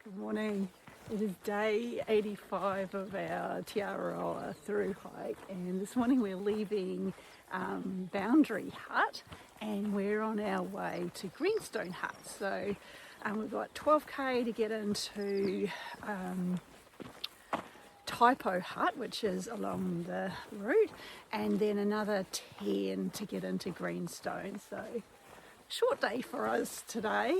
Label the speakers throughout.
Speaker 1: Good morning. It is day 85 of our Te Araroa through hike, and this morning we're leaving Boundary Hut and we're on our way to Greenstone Hut. So we've got 12k to get into Typo Hut, which is along the route, and then another 10 to get into Greenstone. So short day for us today.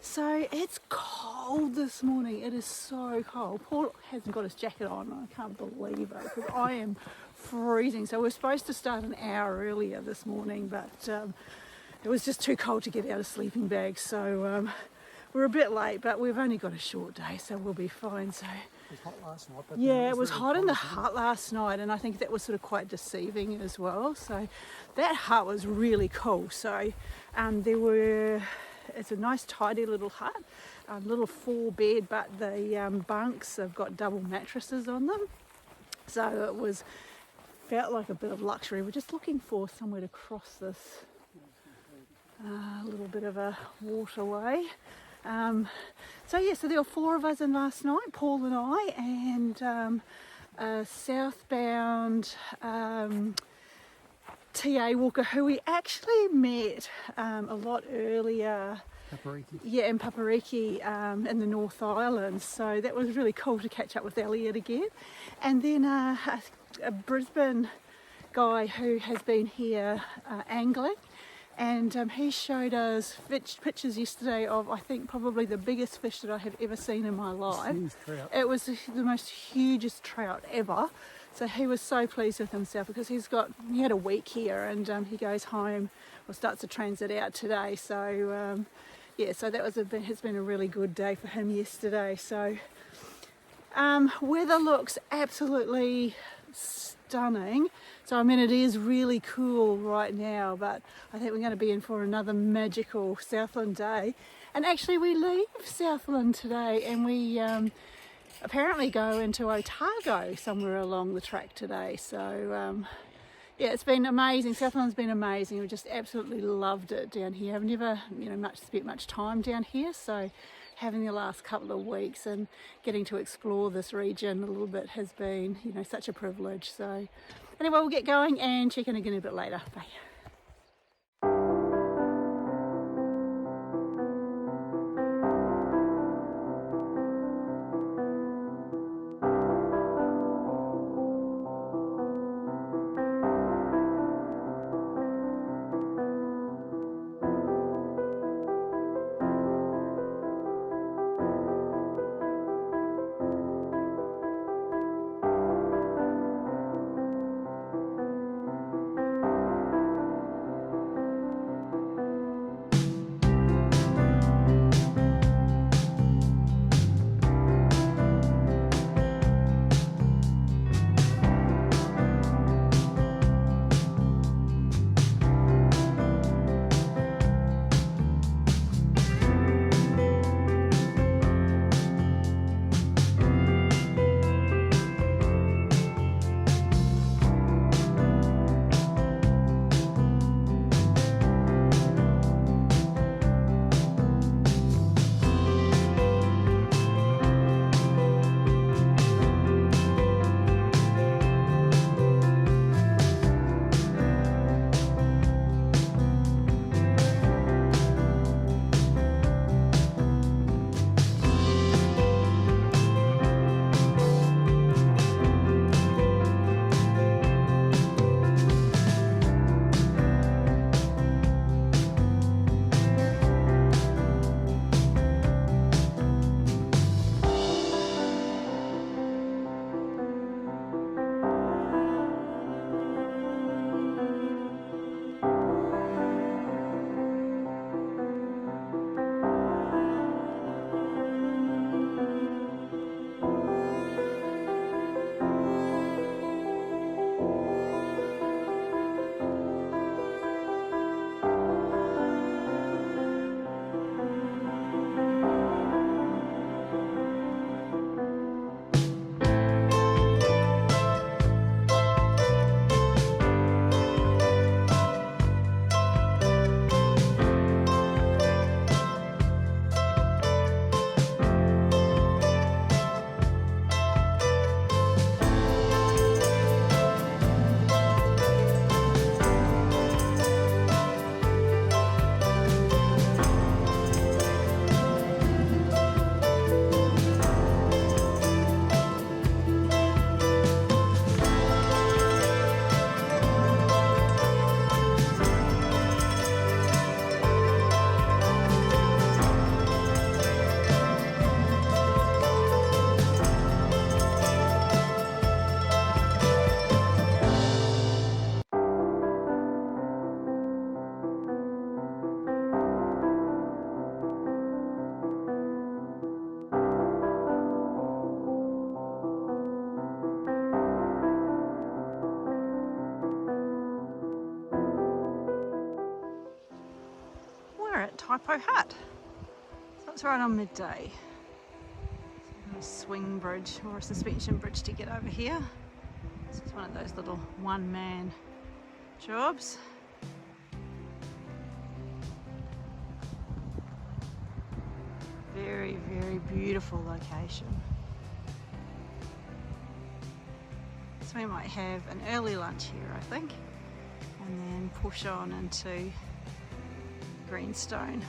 Speaker 1: So it's cold this morning. It is so cold. Paul hasn't got his jacket on. I can't believe it because I am freezing. So we're supposed to start an hour earlier this morning, but it was just too cold to get out of sleeping bags. So we're a bit late, but we've only got a short day, so we'll be fine. So
Speaker 2: it was hot last night. But
Speaker 1: yeah, it was hot in the hut last night, and I think that was sort of quite deceiving as well. So that hut was really cool. So it's a nice tidy little hut, little 4-bed, but the bunks have got double mattresses on them. So felt like a bit of luxury. We're just looking for somewhere to cross this little bit of a waterway. So there were 4 of us in last night, Paul and I, and a southbound TA walker who we actually met a lot earlier.
Speaker 2: Papariki.
Speaker 1: Yeah, in Papariki in the North Island. So that was really cool to catch up with Elliot again. And then a Brisbane guy who has been here angling. And he showed us pictures yesterday of, I think, probably the biggest fish that I have ever seen in my life. It was the most hugest trout ever. So he was so pleased with himself because he had a week here, and he goes home or starts to transit out today. So so that has been a really good day for him yesterday. So weather looks absolutely stunning. So I mean, it is really cool right now, but I think we're going to be in for another magical Southland day. And actually we leave Southland today and we apparently go into Otago somewhere along the track today. So it's been amazing. Southland's been amazing. We just absolutely loved it down here. I've never spent much time down here, so having the last couple of weeks and getting to explore this region a little bit has been such a privilege. So anyway, we'll get going and check in again a bit later. Bye. we're at Taipo Hut. So it's right on midday. So a swing bridge or a suspension bridge to get over here. This is one of those little one-man jobs. Very, very beautiful location. So we might have an early lunch here, I think, and then push on into Greenstone.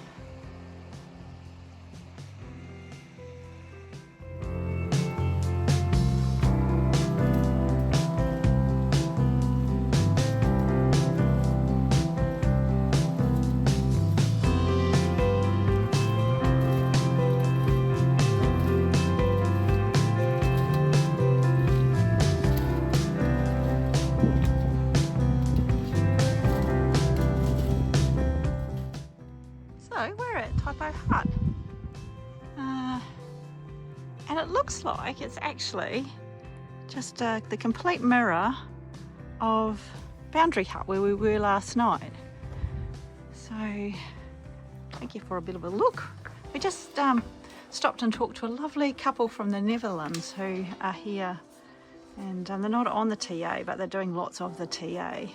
Speaker 1: So we're at Taipo Hut, and it looks like it's actually just the complete mirror of Boundary Hut where we were last night. So thank you for a bit of a look. We just stopped and talked to a lovely couple from the Netherlands who are here, and they're not on the TA but they're doing lots of the TA.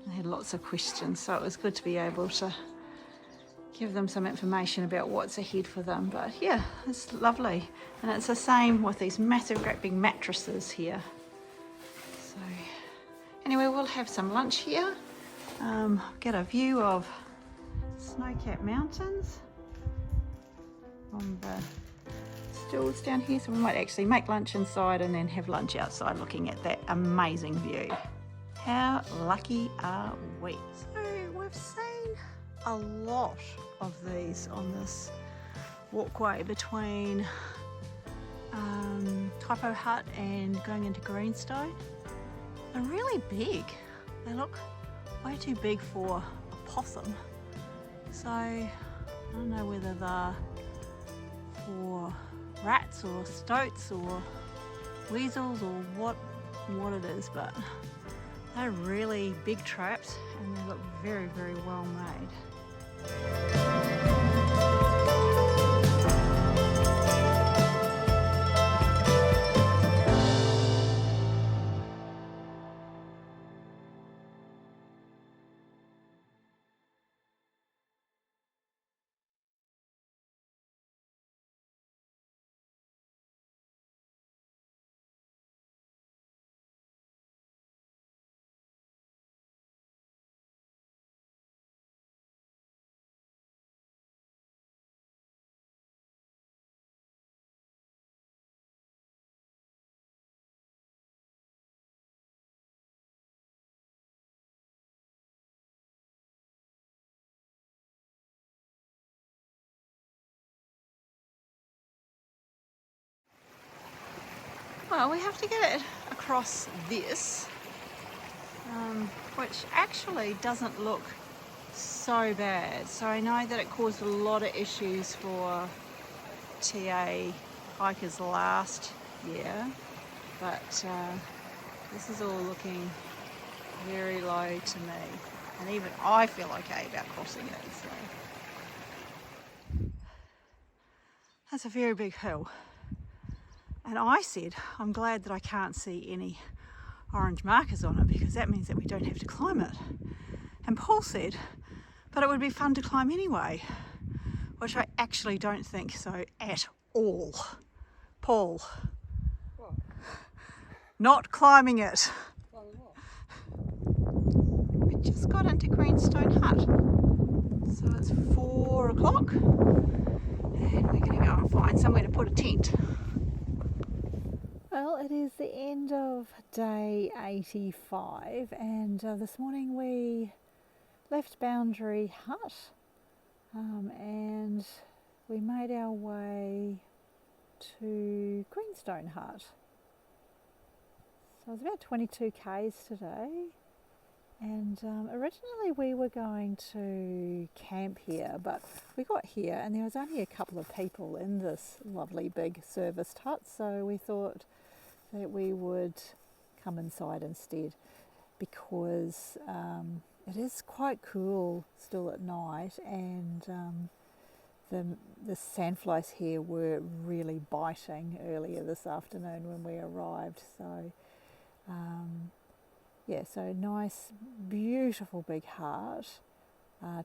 Speaker 1: They had lots of questions, so it was good to be able to give them some information about what's ahead for them. But yeah, it's lovely, and it's the same with these massive great big mattresses here. So anyway, we'll have some lunch here, get a view of snow-capped mountains on the stills down here. So we might actually make lunch inside and then have lunch outside looking at that amazing view. How lucky are we? So we've seen a lot of these on this walkway between Taipo Hut and going into Greenstone. They're really big. They look way too big for a possum. So I don't know whether they're for rats or stoats or weasels or what it is, but they're really big traps and they look very, very well made. Well, we have to get it across this, which actually doesn't look so bad. So I know that it caused a lot of issues for TA hikers last year, but this is all looking very low to me, and even I feel okay about crossing it. So that's a very big hill. And I said, I'm glad that I can't see any orange markers on it because that means that we don't have to climb it. And Paul said, but it would be fun to climb anyway, which I actually don't think so at all. Paul. What? Not climbing it.
Speaker 2: Climbing what?
Speaker 1: We just got into Greenstone Hut. So it's 4 o'clock and we're going to go and find somewhere to put a tent. Well, it is the end of day 85 and this morning we left Boundary Hut and we made our way to Greenstone Hut. So it's about 22 k's today, and originally we were going to camp here, but we got here and there was only a couple of people in this lovely big serviced hut, so we thought that we would come inside instead because it is quite cool still at night, and the sandflies here were really biting earlier this afternoon when we arrived. So yeah, so nice, beautiful big hut,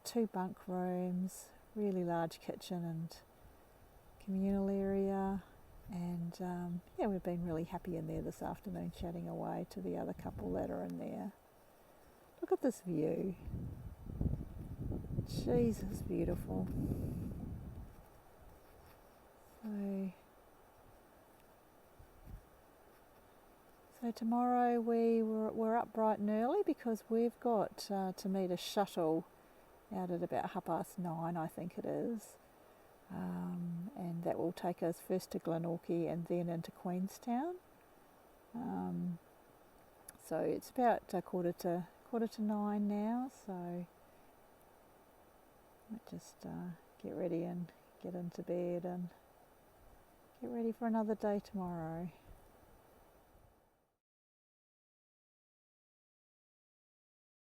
Speaker 1: 2 bunk rooms, really large kitchen and communal area, and yeah, we've been really happy in there this afternoon, chatting away to the other couple that are in there. Look at this view. Jesus, beautiful. So tomorrow we're up bright and early because we've got to meet a shuttle out at about 9:30, I think it is, and that will take us first to Glenorchy and then into Queenstown. So it's about quarter to 9 now. So I might just get ready and get into bed and get ready for another day tomorrow.